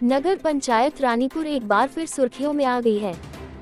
नगर पंचायत रानीपुर एक बार फिर सुर्खियों में आ गई है।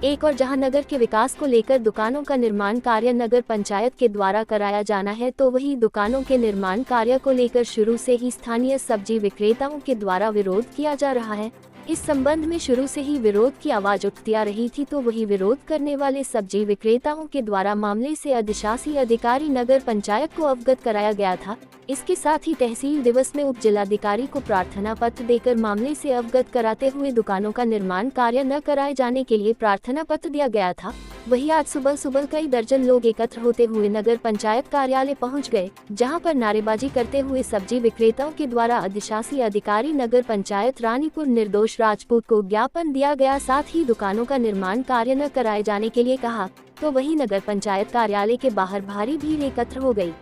एक और जहां नगर के विकास को लेकर दुकानों का निर्माण कार्य नगर पंचायत के द्वारा कराया जाना है, तो वही दुकानों के निर्माण कार्य को लेकर शुरू से ही स्थानीय सब्जी विक्रेताओं के द्वारा विरोध किया जा रहा है। इस संबंध में शुरू से ही विरोध की आवाज उठती आ रही थी, तो वही विरोध करने वाले सब्जी विक्रेताओं के द्वारा मामले से अधिशासी अधिकारी नगर पंचायत को अवगत कराया गया था। इसके साथ ही तहसील दिवस में उप जिलाधिकारी को प्रार्थना पत्र देकर मामले से अवगत कराते हुए दुकानों का निर्माण कार्य न कराए जाने के लिए प्रार्थना पत्र दिया गया था। वहीं आज सुबह कई दर्जन लोग एकत्र होते हुए नगर पंचायत कार्यालय पहुंच गए, जहां पर नारेबाजी करते हुए सब्जी विक्रेताओं के द्वारा अधिशासी अधिकारी नगर पंचायत रानीपुर निर्दोष राजपूत को ज्ञापन दिया गया। साथ ही दुकानों का निर्माण कार्य न कराए जाने के लिए कहा, तो वहीं नगर पंचायत कार्यालय के बाहर भारी भीड़ एकत्र हो गई।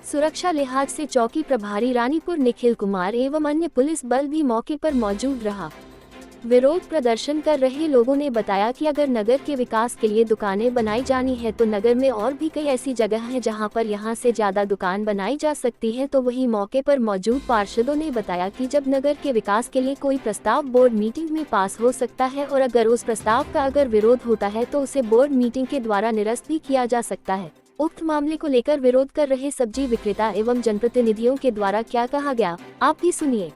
सुरक्षा लिहाज से चौकी प्रभारी रानीपुर निखिल कुमार एवं अन्य पुलिस बल भी मौके पर मौजूद रहा। विरोध प्रदर्शन कर रहे लोगों ने बताया कि अगर नगर के विकास के लिए दुकानें बनाई जानी है, तो नगर में और भी कई ऐसी जगह हैं जहां पर यहां से ज्यादा दुकान बनाई जा सकती है। तो वही मौके पर मौजूद पार्षदों ने बताया कि जब नगर के विकास के लिए कोई प्रस्ताव बोर्ड मीटिंग में पास हो सकता है, और अगर उस प्रस्ताव का अगर विरोध होता है तो उसे बोर्ड मीटिंग के द्वारा निरस्त भी किया जा सकता है। उक्त मामले को लेकर विरोध कर रहे सब्जी विक्रेता एवं जनप्रतिनिधियों के द्वारा क्या कहा गया, आप भी सुनिए।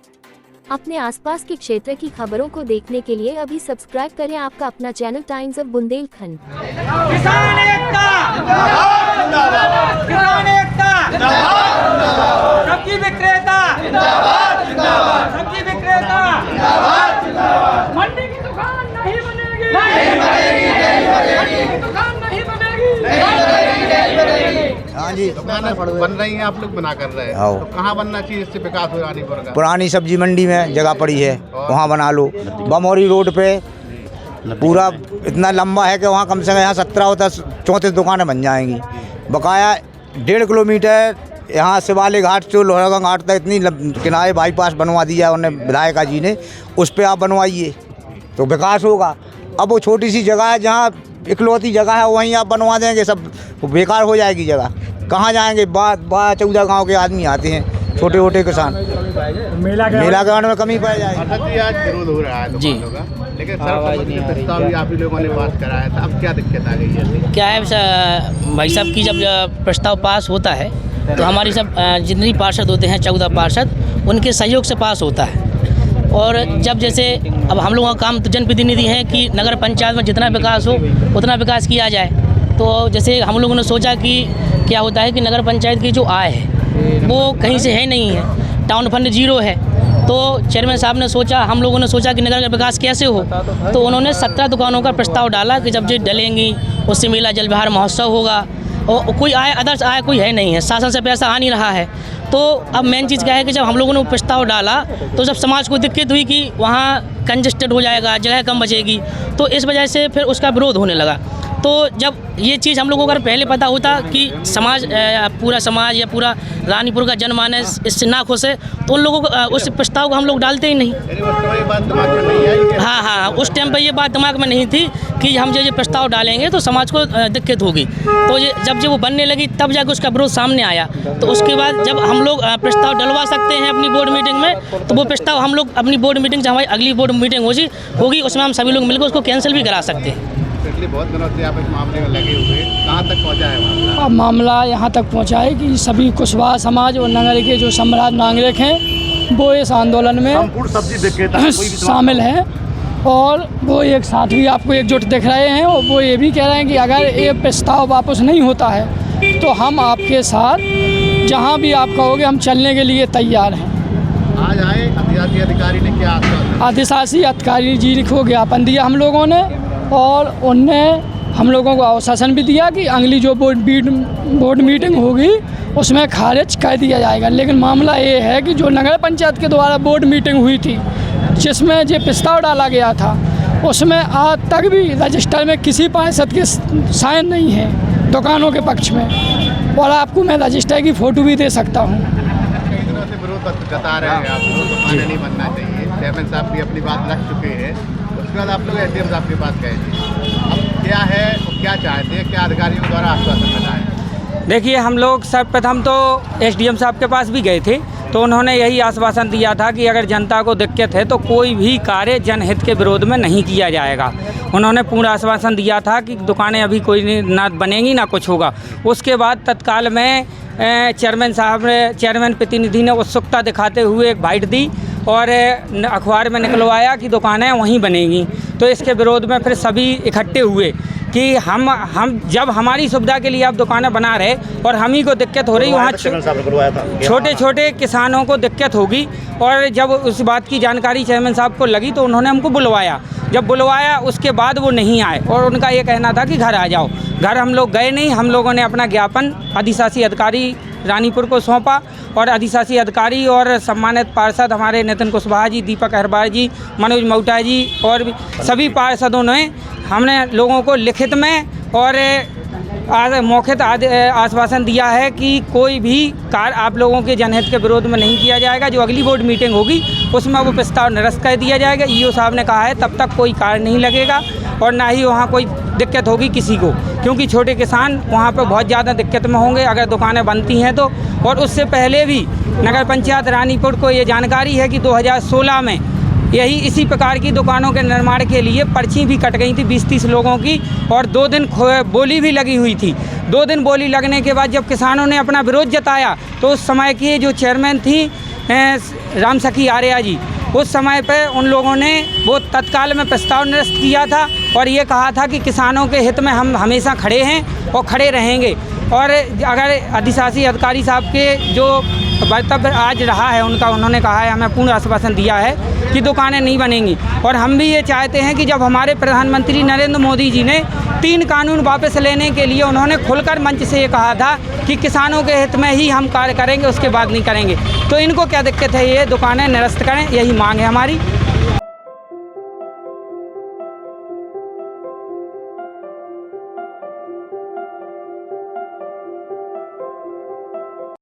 अपने आसपास के क्षेत्र की खबरों को देखने के लिए अभी सब्सक्राइब करें आपका अपना चैनल टाइम्स ऑफ बुंदेलखंड। किसान एकता जिंदाबाद, किसान एकता जिंदाबाद, सब्जी विक्रेता जिंदाबाद जिंदाबाद, सब्जी विक्रेता जिंदाबाद जिंदाबाद। मंडी की दुकान नहीं बनेगी, नहीं बनेगी, नहीं बनेगी, मंडी की दुकान नहीं बनेगी, नहीं बनेगी, नहीं बनेगी। हाँ जी, दुकानें बन रही हैं, आप लोग बना कर रहे हैं, तो कहाँ बनना चाहिए इससे विकास हो रानीपुर का? पुरानी सब्जी मंडी में जगह पड़ी है, वहाँ बना लो। बमौरी रोड पे पूरा इतना लंबा है कि वहाँ कम से कम यहाँ 17 होता 34 दुकानें बन जाएंगी। बकाया 1.5 किलोमीटर यहाँ शिवालय घाट से लोहरदगा घाट तक इतनी किनारे बाईपास बनवा दिया है उन्हें, विधायक जी ने। उस पर आप बनवाइए तो विकास होगा। अब वो छोटी सी जगह है, जहाँ इकलौती जगह है, वहीं आप बनवा देंगे, सब बेकार हो जाएगी जगह। कहाँ जाएंगे? 14 गांव के आदमी आते हैं, छोटे छोटे किसान। मेला ग्राउंड में कमी पड़ जाएगी। आज विरोध हो रहा है दुकानों का, लेकिन सर्वसम्मति प्रस्ताव भी आप ही लोगों ने पास कराया था, अब क्या दिक्कत आ गई है? क्या है भाई साहब की, जब प्रस्ताव पास होता है तो हमारी सब जितनी पार्षद होते हैं 14 पार्षद, उनके सहयोग से पास होता है। और जब जैसे अब हम लोगों का काम तो जनप्रतिनिधि हैं कि नगर पंचायत में जितना विकास हो उतना विकास किया जाए। तो जैसे हम लोगों ने सोचा कि क्या होता है कि नगर पंचायत की जो आय है वो कहीं से है नहीं है, टाउन फंड 0 है। तो चेयरमैन साहब ने सोचा, हम लोगों ने सोचा कि नगर का विकास कैसे हो, तो उन्होंने 17 दुकानों का प्रस्ताव डाला कि जब ये डलेंगी उससे मेला जल विहार महोत्सव होगा। और कोई आय अदर्स आय कोई है नहीं है, शासन से पैसा आ नहीं रहा है। तो अब मेन चीज़ क्या है कि जब हम लोगों ने प्रस्ताव डाला तो जब समाज को दिक्कत हुई कि वहाँ कंजस्टेड हो जाएगा, जगह कम बचेगी, तो इस वजह से फिर उसका विरोध होने लगा। तो जब ये चीज़ हम लोगों को अगर पहले पता होता कि समाज पूरा समाज या पूरा रानीपुर का जनमानस इससे ना खुश है, तो उन लोगों को उस प्रस्ताव को हम लोग डालते ही नहीं। हाँ, उस टाइम पर ये बात दिमाग में नहीं थी कि हम जो ये प्रस्ताव डालेंगे तो समाज को दिक्कत होगी। तो ये जब वो बनने लगी तब जाकर उसका विरोध सामने आया। तो उसके बाद जब हम लोग प्रस्ताव डलवा सकते हैं अपनी बोर्ड मीटिंग में, तो वो प्रस्ताव हम लोग अपनी बोर्ड मीटिंग, जब हमारी अगली बोर्ड मीटिंग होगी उसमें हम सभी लोग मिलकर उसको कैंसिल भी करा सकते हैं। बहुत दिनों से आप इस मामले में लगे हुए, कहाँ तक पहुँचा है मामला? अब मामला यहाँ तक पहुँचा है कि सभी कुशवाहा समाज और नगर के जो सम्राट नागरिक हैं वो इस आंदोलन में शामिल हैं, और वो एक साथ भी आपको एकजुट दिख रहे हैं। और वो ये भी कह रहे हैं कि अगर ये प्रस्ताव वापस नहीं होता है तो हम आपके साथ जहाँ भी आप कहोगे हम चलने के लिए तैयार हैं। आज आए अधिशासी अधिकारी ने क्या आश्वासन? अधिशासी अधिकारी जी को ज्ञापन दिया हम लोगों ने, और उनने हम लोगों को आश्वासन भी दिया कि अगली जो बोर्ड मीटिंग होगी उसमें खारिज कर दिया जाएगा। लेकिन मामला ये है कि जो नगर पंचायत के द्वारा बोर्ड मीटिंग हुई थी जिसमें ये प्रस्ताव डाला गया था, उसमें आज तक भी रजिस्टर में किसी पार्षद के साइन नहीं है दुकानों के पक्ष में, और आपको मैं रजिस्टर की फ़ोटो भी दे सकता हूँ। कई दिनों से विरोध बता रहे हैं आप लोग, दुकानें नहीं बनना चाहिए, चेयरमैन साहब भी अपनी बात रख चुके हैं, उसके बाद आप लोग एसडीएम साहब के पास गए थे। अब क्या है, क्या चाहते हैं, क्या अधिकारियों द्वारा आश्वासन मिला है? देखिए, हम लोग सर्वप्रथम तो एसडीएम साहब के पास भी गए थे, तो उन्होंने यही आश्वासन दिया था कि अगर जनता को दिक्कत है तो कोई भी कार्य जनहित के विरोध में नहीं किया जाएगा। उन्होंने पूरा आश्वासन दिया था कि दुकानें अभी कोई ना बनेंगी ना कुछ होगा। उसके बाद तत्काल में चेयरमैन प्रतिनिधि ने उत्सुकता दिखाते हुए एक बाइट दी और अखबार में निकलवाया कि दुकानें वहीं बनेंगी। तो इसके विरोध में फिर सभी इकट्ठे हुए कि हम जब हमारी सुविधा के लिए आप दुकानें बना रहे और हम ही को दिक्कत हो रही, वहाँ छोटे छोटे किसानों को दिक्कत होगी। और जब उस बात की जानकारी चेयरमैन साहब को लगी तो उन्होंने हमको बुलवाया। जब बुलवाया उसके बाद वो नहीं आए और उनका ये कहना था कि घर आ जाओ। घर हम लोग गए नहीं। हम लोगों ने अपना ज्ञापन अधिशासी अधिकारी रानीपुर को सौंपा और अधिशासी अधिकारी और सम्मानित पार्षद हमारे नितिन कुशवाहा जी, दीपक अहरवार जी, मनोज मौटा जी और सभी पार्षदों ने हमने लोगों को लिखित में और मौखिक आश्वासन दिया है कि कोई भी कार्य आप लोगों के जनहित के विरोध में नहीं किया जाएगा। जो अगली बोर्ड मीटिंग होगी उसमें वो प्रस्ताव निरस्त कर दिया जाएगा। ईओ साहब ने कहा है तब तक कोई कार्य नहीं लगेगा और ना ही वहाँ कोई दिक्कत होगी किसी को, क्योंकि छोटे किसान वहाँ पर बहुत ज़्यादा दिक्कत में होंगे अगर दुकानें बनती हैं तो। और उससे पहले भी नगर पंचायत रानीपुर को ये जानकारी है कि 2016 में यही इसी प्रकार की दुकानों के निर्माण के लिए पर्ची भी कट गई थी 20-30 लोगों की और 2 दिन बोली भी लगी हुई थी। 2 दिन बोली लगने के बाद जब किसानों ने अपना विरोध जताया तो उस समय की जो चेयरमैन थी राम सखी आर्या जी, उस समय पे उन लोगों ने वो तत्काल में प्रस्ताव निरस्त किया था और ये कहा था कि किसानों के हित में हम हमेशा खड़े हैं और खड़े रहेंगे। और अगर अधिशासी अधिकारी साहब के जो वक्तव्य आज रहा है उनका, उन्होंने कहा है, हमें पूर्ण आश्वासन दिया है कि दुकानें नहीं बनेंगी। और हम भी ये चाहते हैं कि जब हमारे प्रधानमंत्री नरेंद्र मोदी जी ने 3 कानून वापस लेने के लिए उन्होंने खुलकर मंच से ये कहा था कि किसानों के हित में ही हम कार्य करेंगे, उसके बाद नहीं करेंगे। तो इनको क्या दिक्कत है, ये दुकानें निरस्त करें, यही मांग है हमारी।